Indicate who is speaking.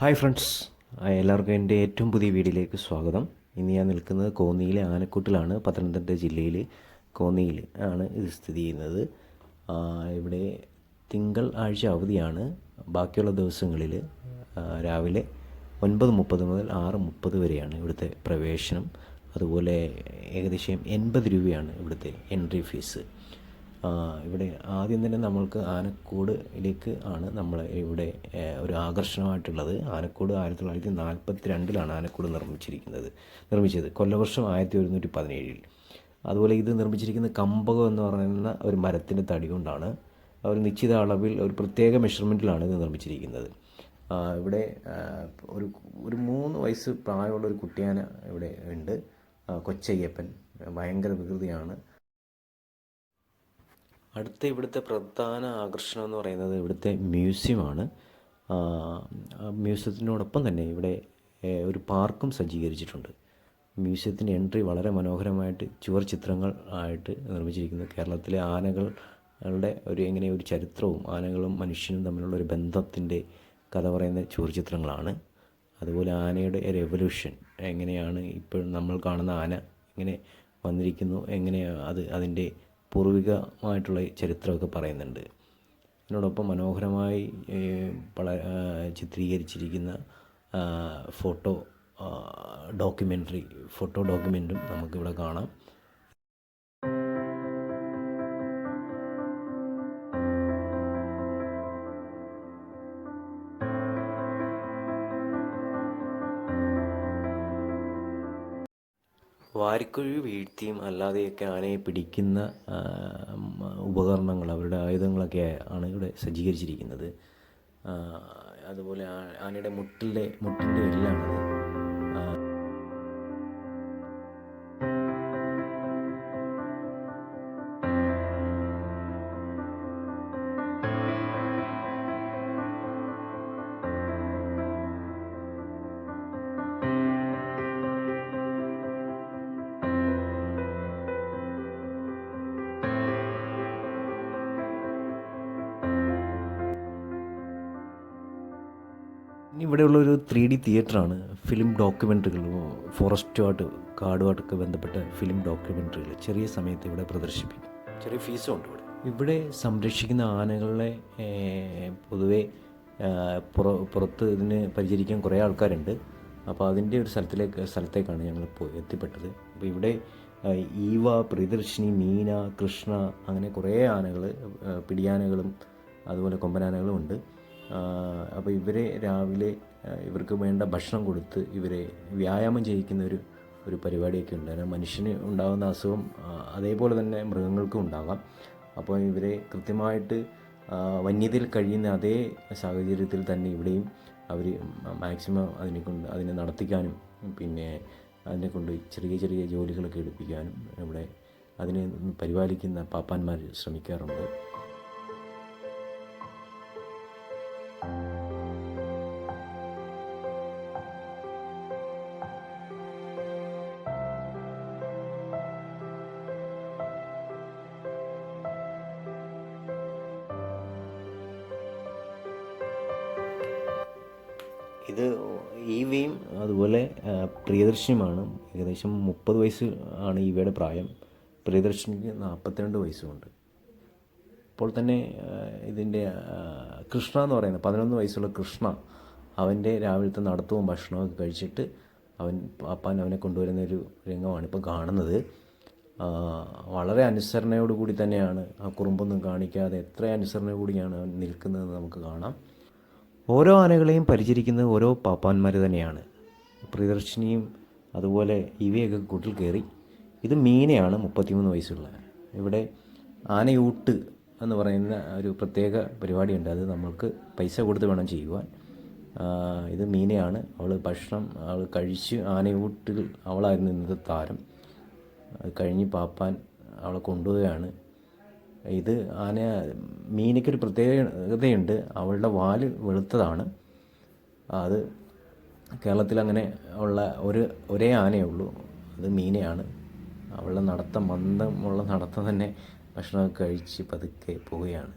Speaker 1: Hi friends, എല്ലാവർക്കും എൻ്റെ ഏറ്റവും പുതിയ വീഡിയോയിലേക്ക് സ്വാഗതം. ഇന്ന് ഞാൻ നിൽക്കുന്നത് കോന്നിയിലെ ആനക്കൂട്ടിലാണ്. പത്തനംതിട്ട ജില്ലയിൽ കോന്നിയിൽ ആണ് ഇത് സ്ഥിതി ചെയ്യുന്നത്. ഇവിടെ തിങ്കൾ ആഴ്ച അവധിയാണ്. ബാക്കിയുള്ള ദിവസങ്ങളിൽ രാവിലെ 9:30 മുതൽ 6:30 വരെയാണ് ഇവിടുത്തെ പ്രവേശനം. അതുപോലെ ഏകദേശം 80 രൂപയാണ് ഇവിടുത്തെ എൻട്രി ഫീസ്. ഇവിടെ ആദ്യം തന്നെ നമ്മൾക്ക് ആനക്കൂടിലേക്ക് ആണ് നമ്മൾ ഇവിടെ ഒരു ആകർഷണമായിട്ടുള്ളത്. ആനക്കൂട് 1942 ആനക്കൂട് നിർമ്മിച്ചത്. കൊല്ലവർഷം 1117. അതുപോലെ ഇത് നിർമ്മിച്ചിരിക്കുന്ന കമ്പകം എന്ന് പറയുന്ന ഒരു മരത്തിൻ്റെ തടി കൊണ്ടാണ്. ഒരു നിശ്ചിത അളവിൽ ഒരു പ്രത്യേക മെഷർമെൻറ്റിലാണ് ഇത് നിർമ്മിച്ചിരിക്കുന്നത്. ഇവിടെ ഒരു 3 വയസ്സ് പ്രായമുള്ള ഒരു കുട്ടിയാന ഇവിടെ ഉണ്ട്. കൊച്ചയ്യപ്പൻ ഭയങ്കര വികൃതിയാണ്. അടുത്ത ഇവിടുത്തെ പ്രധാന ആകർഷണം എന്ന് പറയുന്നത് ഇവിടുത്തെ മ്യൂസിയമാണ്. മ്യൂസിയത്തിനോടൊപ്പം തന്നെ ഇവിടെ ഒരു പാർക്കും സജ്ജീകരിച്ചിട്ടുണ്ട്. മ്യൂസിയത്തിൻ്റെ എൻട്രി വളരെ മനോഹരമായിട്ട് ചുവർ ചിത്രങ്ങൾ ആയിട്ട് നിർമ്മിച്ചിരിക്കുന്നു. കേരളത്തിലെ ആനകളുടെ ഒരു ചരിത്രവും ആനകളും മനുഷ്യനും തമ്മിലുള്ള ഒരു ബന്ധത്തിൻ്റെ കഥ പറയുന്ന ചുവർ ചിത്രങ്ങളാണ്. അതുപോലെ ആനയുടെ ഒരു എവല്യൂഷൻ, എങ്ങനെയാണ് ഇപ്പോൾ നമ്മൾ കാണുന്ന ആന എങ്ങനെ വന്നിരിക്കുന്നു, എങ്ങനെയാണ് അതിൻ്റെ പൂർവികമായിട്ടുള്ള ചരിത്രമൊക്കെ പറയുന്നുണ്ട്. അതിനോടൊപ്പം മനോഹരമായി ചിത്രീകരിച്ചിരിക്കുന്ന ഫോട്ടോ ഡോക്യുമെൻറ്റും നമുക്കിവിടെ കാണാം. വാരിക്കുഴി വീഴ്ത്തിയും അല്ലാതെയൊക്കെ ആനയെ പിടിക്കുന്ന ഉപകരണങ്ങൾ, അവരുടെ ആയുധങ്ങളൊക്കെ ആണ് ഇവിടെ സജ്ജീകരിച്ചിരിക്കുന്നത്. അതുപോലെ ആനയുടെ മുട്ടിൻ്റെ എല്ലാണത്. ഇവിടെയുള്ളൊരു 3D തിയേറ്ററാണ്. ഫിലിം ഡോക്യുമെൻ്ററികൾ, കാടുമായിട്ടൊക്കെ ബന്ധപ്പെട്ട ഫിലിം ഡോക്യുമെൻ്ററികൾ ചെറിയ സമയത്ത് ഇവിടെ പ്രദർശിപ്പിക്കും. ചെറിയ ഫീസും ഉണ്ട് ഇവിടെ സംരക്ഷിക്കുന്ന ആനകളെ പൊതുവെ പുറത്ത് ഇതിന് പരിചരിക്കാൻ കുറേ ആൾക്കാരുണ്ട്. അപ്പോൾ അതിൻ്റെ ഒരു സ്ഥലത്തേക്കാണ് ഞങ്ങൾ എത്തിപ്പെട്ടത്. അപ്പോൾ ഇവിടെ ഈവ, പ്രിയദർശിനി, മീന, കൃഷ്ണ, അങ്ങനെ കുറേ ആനകൾ, പിടിയാനകളും അതുപോലെ കൊമ്പനാനകളും ഉണ്ട്. അപ്പോൾ ഇവരെ രാവിലെ ഇവർക്ക് വേണ്ട ഭക്ഷണം കൊടുത്ത് ഇവരെ വ്യായാമം ചെയ്യിക്കുന്ന ഒരു പരിപാടിയൊക്കെ ഉണ്ട്. കാരണം മനുഷ്യന് ഉണ്ടാകുന്ന അസുഖം അതേപോലെ തന്നെ മൃഗങ്ങൾക്കും ഉണ്ടാകാം. അപ്പോൾ ഇവരെ കൃത്യമായിട്ട് വന്യതയിൽ കഴിയുന്ന അതേ സാഹചര്യത്തിൽ തന്നെ ഇവിടെയും അവർ മാക്സിമം അതിനെ നടത്തിക്കാനും പിന്നെ അതിനെക്കൊണ്ട് ചെറിയ ചെറിയ ജോലികളൊക്കെ എടുപ്പിക്കാനും ഇവിടെ അതിനെ പരിപാലിക്കുന്ന പാപ്പാന്മാർ ശ്രമിക്കാറുണ്ട്. ഇത് ഈവയും അതുപോലെ പ്രിയദർശിനിയുമാണ്. ഏകദേശം 30 വയസ്സ് ആണ് ഈവയുടെ പ്രായം. പ്രിയദർശിനിക്ക് 42 വയസ്സുമുണ്ട്. ഇപ്പോൾ തന്നെ ഇതിൻ്റെ കൃഷ്ണ എന്ന് പറയുന്നത് 11 വയസ്സുള്ള കൃഷ്ണ, അവൻ്റെ രാവിലത്തെ നടത്തവും ഭക്ഷണമൊക്കെ കഴിച്ചിട്ട് പാപ്പാൻ അവനെ കൊണ്ടുവരുന്ന ഒരു രംഗമാണ് ഇപ്പോൾ കാണുന്നത്. വളരെ അനുസരണയോടുകൂടി തന്നെയാണ്, ആ കുറുമ്പൊന്നും കാണിക്കാതെ എത്ര അനുസരണയോടുകൂടിയാണ് അവൻ നിൽക്കുന്നതെന്ന് നമുക്ക് കാണാം. ഓരോ ആനകളെയും പരിചരിക്കുന്നത് ഓരോ പാപ്പാന്മാർ തന്നെയാണ്. പ്രിയദർശിനിയും അതുപോലെ ഇവയൊക്കെ കൂട്ടിൽ കയറി. ഇത് മീനയാണ്, 33 വയസ്സുള്ള. ഇവിടെ ആനയൂട്ട് എന്ന് പറയുന്ന ഒരു പ്രത്യേക പരിപാടിയുണ്ട്. അത് നമ്മൾക്ക് പൈസ കൊടുത്ത് വേണം ചെയ്യുവാൻ. ഇത് മീനയാണ്. അവൾ കഴിച്ച് ആനയൂട്ടിൽ അവളായിരുന്നു ഇന്നത്തെ താരം. അത് കഴിഞ്ഞ് പാപ്പാൻ അവളെ കൊണ്ടുപോവുകയാണ്. ഇത് മീനയ്ക്കൊരു പ്രത്യേകതയുണ്ട്. അവളുടെ വാല് വെളുത്തതാണ്. അത് കേരളത്തിൽ അങ്ങനെ ഉള്ള ഒരേ ആനയേ ഉള്ളൂ, അത് മീനയാണ്. അവളുടെ മന്ദമുള്ള നടത്തം തന്നെ ഭക്ഷണമൊക്കെ കഴിച്ച് പതുക്കെ പോവുകയാണ്.